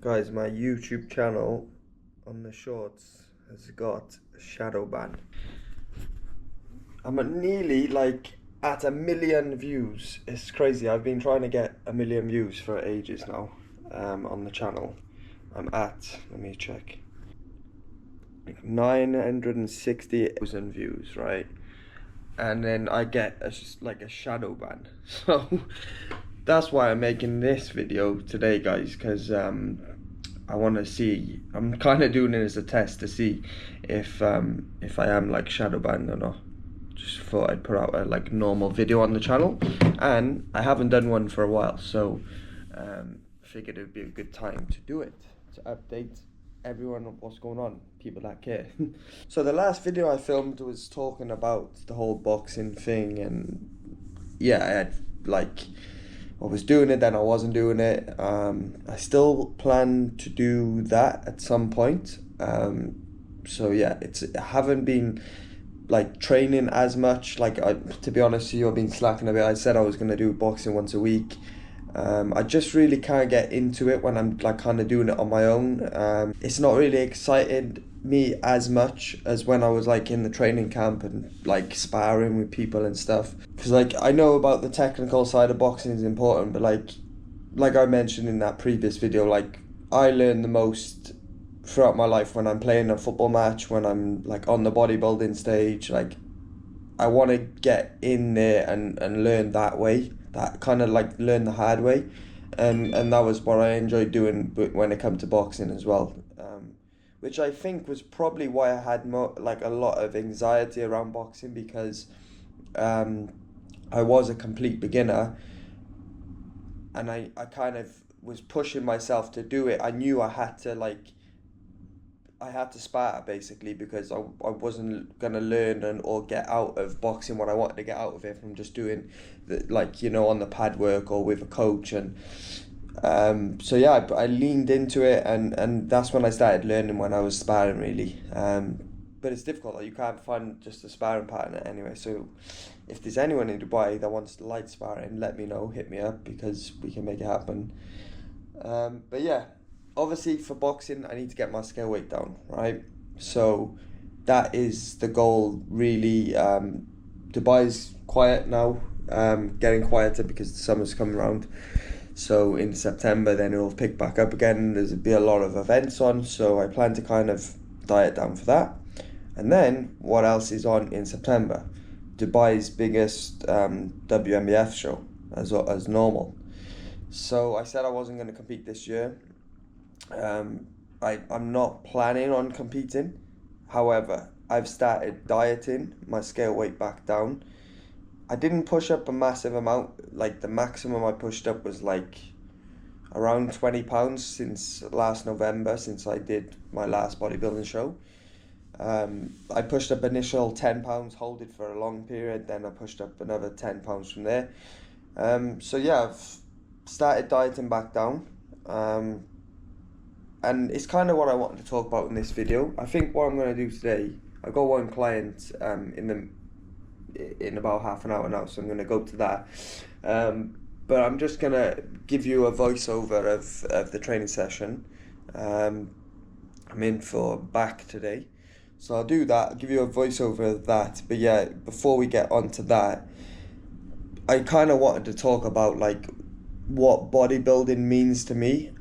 Guys, my YouTube channel on the shorts has got a shadow ban. I'm at nearly at 1 million views. It's crazy. I've been trying to get 1 million views for ages now on the channel. I'm at, let me check, 960,000 views, right? And then I get a shadow ban. So that's why I'm making this video today, guys, because I want to see. I'm kind of doing it as a test to see if I am shadow banned or not. Just thought I'd put out a normal video on the channel, and I haven't done one for a while, so figured it would be a good time to do it, to update everyone on what's going on, people that care. So the last video I filmed was talking about the whole boxing thing, and yeah, I had I was doing it, then I wasn't doing it. I still plan to do that at some point. So yeah, I haven't been training as much. To be honest with you, I've been slacking a bit. I said I was gonna do boxing once a week. I just really can't get into it when I'm kind of doing it on my own. It's not really excited me as much as when I was in the training camp and sparring with people and stuff, because I know about the technical side of boxing is important, but like I mentioned in that previous video, I learn the most throughout my life when I'm playing a football match, when I'm on the bodybuilding stage. I want to get in there and learn that way, that kind of learn the hard way, and that was what I enjoyed doing when it come to boxing as well, which I think was probably why I had a lot of anxiety around boxing, because I was a complete beginner, and I kind of was pushing myself to do it. I knew I had to spar basically, because I wasn't gonna learn or get out of boxing what I wanted to get out of it from just doing on the pad work or with a coach. And so yeah, I leaned into it, and that's when I started learning, when I was sparring really. But it's difficult, you can't find just a sparring partner anyway. So if there's anyone in Dubai that wants light sparring, let me know, hit me up, because we can make it happen. But yeah, obviously for boxing I need to get my scale weight down, right? So that is the goal really. Dubai's quiet now, getting quieter because the summer's coming around. So in September then it'll pick back up again. There'll be a lot of events on, so I plan to kind of diet down for that. And then what else is on in September? Dubai's biggest WMBF show, as normal. So I said I wasn't going to compete this year. I'm not planning on competing. However, I've started dieting my scale weight back down. I didn't push up a massive amount. The maximum I pushed up was around 20 pounds since last November, since I did my last bodybuilding show. I pushed up initial 10 pounds, hold it for a long period, then I pushed up another 10 pounds from there. So yeah, I've started dieting back down. And it's kind of what I wanted to talk about in this video. I think what I'm going to do today, I got one client in about half an hour now, so I'm going to go to that. But I'm just going to give you a voiceover of the training session. I'm in for back today, so I'll do that. I'll give you a voiceover of that. But yeah, before we get on to that, I kind of wanted to talk about what bodybuilding means to me.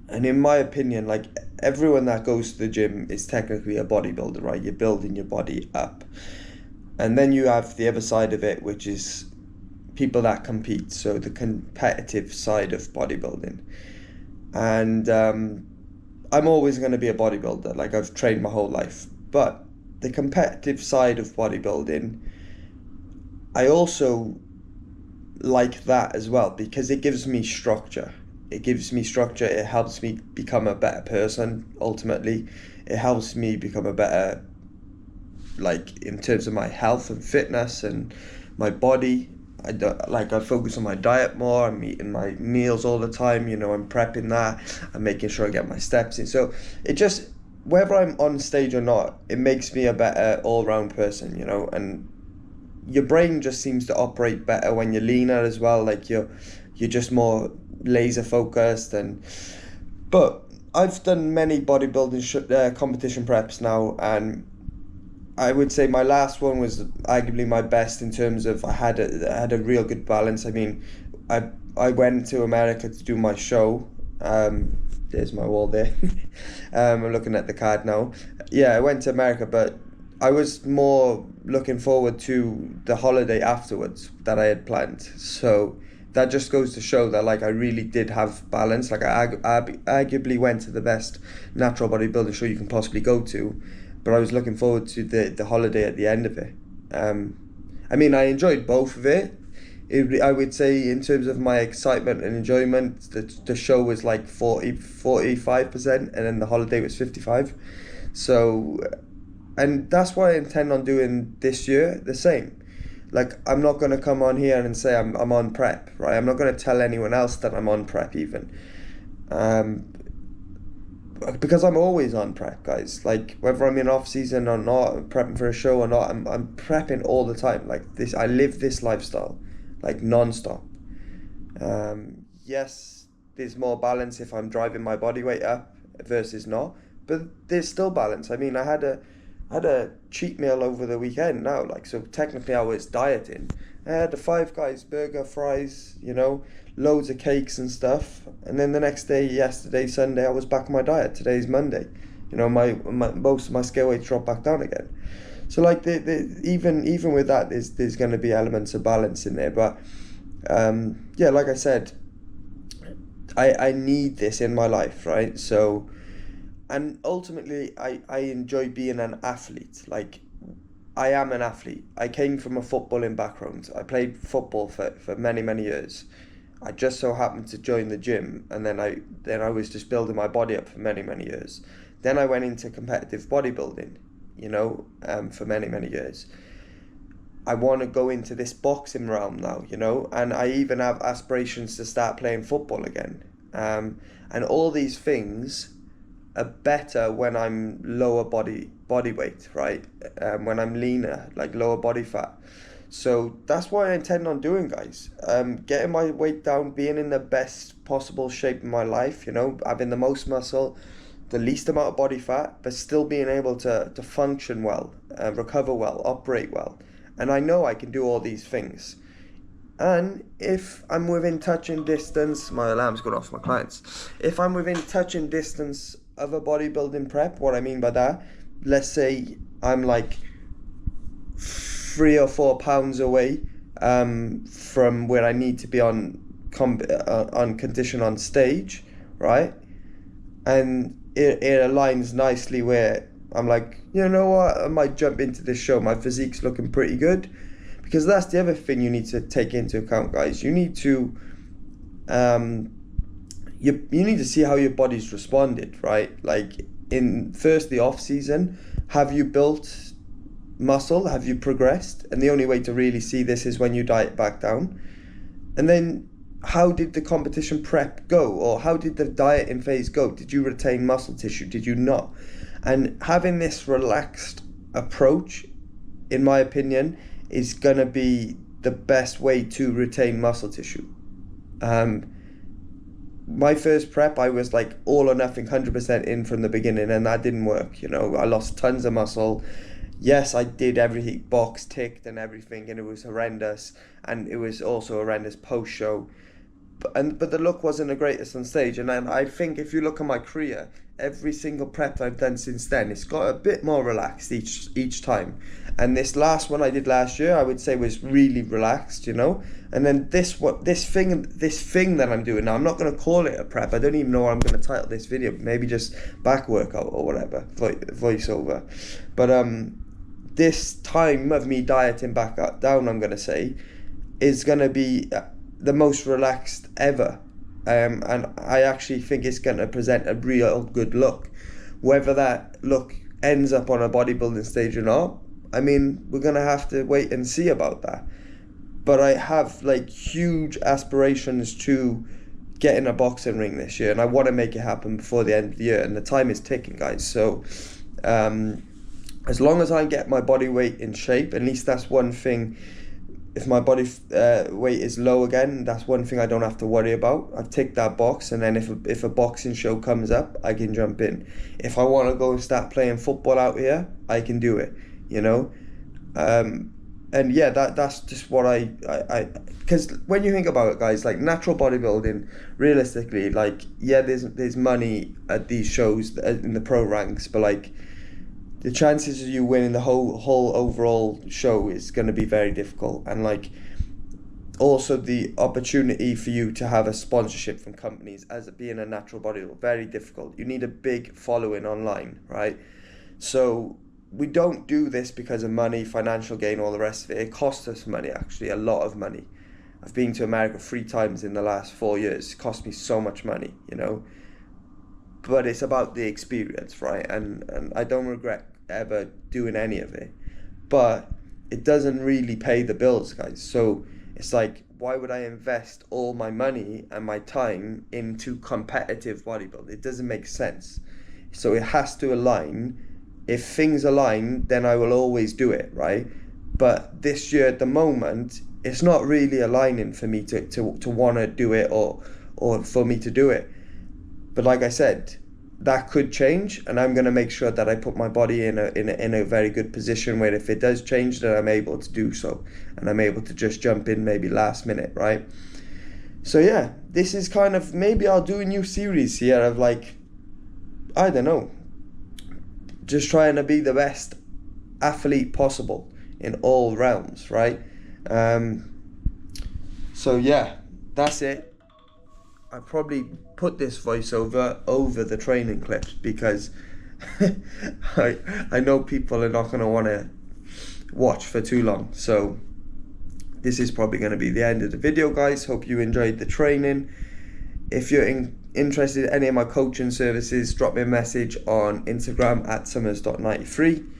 And in my opinion, everyone that goes to the gym is technically a bodybuilder, right? You're building your body up. And then you have the other side of it, which is people that compete, so the competitive side of bodybuilding. And I'm always going to be a bodybuilder, I've trained my whole life. But the competitive side of bodybuilding, I also like that as well, because it gives me structure. It gives me structure. It helps me become a better person. Ultimately, it helps me become a better, in terms of my health and fitness and my body. I focus on my diet more. I'm eating my meals all the time. I'm prepping that. I'm making sure I get my steps in. So it just, whether I'm on stage or not, it makes me a better all-round person. And your brain just seems to operate better when you're leaner as well. you're just more laser focused. But I've done many bodybuilding competition preps now, and I would say my last one was arguably my best in terms of I had a real good balance. I mean, I went to America to do my show. There's my wall there. I'm looking at the card now. Yeah, I went to America, but I was more looking forward to the holiday afterwards that I had planned. So that just goes to show that like I really did have balance. Like I arguably went to the best natural bodybuilding show you can possibly go to, but I was looking forward to the holiday at the end of it. I mean, I enjoyed both of it. I would say in terms of my excitement and enjoyment, the show was like 45%, and then the holiday was 55. So, and that's what I intend on doing this year, the same. Like, I'm not going to come on here and say I'm on prep, right? I'm not going to tell anyone else that I'm on prep even. Because I'm always on prep, guys. Like, whether I'm in off season or not, I'm prepping for a show or not, I'm prepping all the time. Like this, I live this lifestyle, like non-stop. Yes, there's more balance if I'm driving my body weight up versus not, but there's still balance. I mean, I had a cheat meal over the weekend now, like, so technically I was dieting. I had a Five Guys burger, fries, loads of cakes and stuff, and then the next day, yesterday, Sunday, I was back on my diet. Today's Monday. My most of my scale weight dropped back down again. So like even with that, there's going to be elements of balance in there. But yeah, like I said, I need this in my life, right? So, and ultimately, I enjoy being an athlete. Like, I am an athlete. I came from a footballing background. I played football for many, many years. I just so happened to join the gym, and then I was just building my body up for many, many years. Then I went into competitive bodybuilding, for many, many years. I want to go into this boxing realm now, and I even have aspirations to start playing football again. And all these things are better when I'm lower body weight, right? When I'm leaner, like lower body fat. So that's what I intend on doing, guys. Getting my weight down, being in the best possible shape in my life, having the most muscle, the least amount of body fat, but still being able to function well, recover well, operate well. And I know I can do all these things. And if I'm within touching distance, my alarm's gone off my clients. If I'm within touching distance of a bodybuilding prep, what I mean by that, let's say I'm like 3 or 4 pounds away from where I need to be on condition on stage, right? And it aligns nicely where I'm like, you know what, I might jump into this show. My physique's looking pretty good. Because that's the other thing you need to take into account, guys. You need to you need to see how your body's responded, right? Like in the off season, have you built muscle? Have you progressed? And the only way to really see this is when you diet back down. And then how did the competition prep go? Or how did the dieting phase go? Did you retain muscle tissue? Did you not? And having this relaxed approach, in my opinion, is going to be the best way to retain muscle tissue. My first prep, I was like all or nothing, 100% in from the beginning, and that didn't work. I lost tons of muscle. Yes, I did everything, box ticked and everything, and it was horrendous, and it was also horrendous post-show. But the look wasn't the greatest on stage, and then I think if you look at my career, every single prep I've done since then, it's got a bit more relaxed each time. And this last one I did last year, I would say was really relaxed, And then this thing that I'm doing now, I'm not going to call it a prep. I don't even know what I'm going to title this video. Maybe just back workout or whatever, voiceover. But this time of me dieting back down, I'm going to say, is going to be the most relaxed ever. And I actually think it's going to present a real good look. Whether that look ends up on a bodybuilding stage or not, I mean, we're going to have to wait and see about that. But I have like huge aspirations to get in a boxing ring this year, and I want to make it happen before the end of the year, and the time is ticking, guys. So as long as I get my body weight in shape, at least that's one thing if my body weight is low again, that's one thing I don't have to worry about. I've ticked that box, and then if a boxing show comes up, I can jump in. If I want to go and start playing football out here, I can do it, you know. And yeah, that's just what I because when you think about it, guys, like natural bodybuilding, realistically, like, yeah, there's money at these shows in the pro ranks, but like the chances of you winning the whole overall show is going to be very difficult. And like also the opportunity for you to have a sponsorship from companies as being a natural bodybuilder, very difficult. You need a big following online, right? So we don't do this because of money, financial gain, all the rest of it. It costs us money, actually, a lot of money. I've been to America 3 times in the last 4 years. It cost me so much money, you know. But it's about the experience, right? And I don't regret ever doing any of it. But it doesn't really pay the bills, guys. So it's like, why would I invest all my money and my time into competitive bodybuilding? It doesn't make sense. So it has to align. If things align, then I will always do it, right? But this year at the moment, it's not really aligning for me to want to do it or for me to do it. But like I said, that could change, and I'm going to make sure that I put my body in a very good position where if it does change, then I'm able to do so, and I'm able to just jump in maybe last minute, right? So yeah, this is kind of, maybe I'll do a new series here of like, I don't know, just trying to be the best athlete possible in all realms, right? So yeah, that's it. I probably put this voiceover over the training clips because I know people are not going to want to watch for too long. So this is probably going to be the end of the video, guys. Hope you enjoyed the training. If you're interested in any of my coaching services, drop me a message on Instagram at summers.93.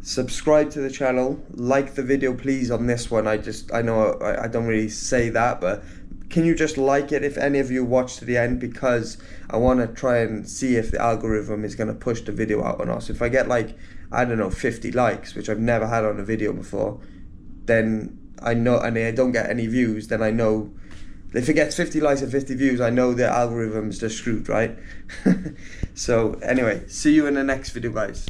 Subscribe to the channel, like the video please on this one. I know I don't really say that, but can you just like it if any of you watch to the end, because I want to try and see if the algorithm is going to push the video out or not. So if I get like, I don't know, 50 likes, which I've never had on a video before, then I know, and I don't get any views, then I know, if it gets 50 likes and 50 views, I know the algorithm's just screwed, right? So anyway, see you in the next video, guys.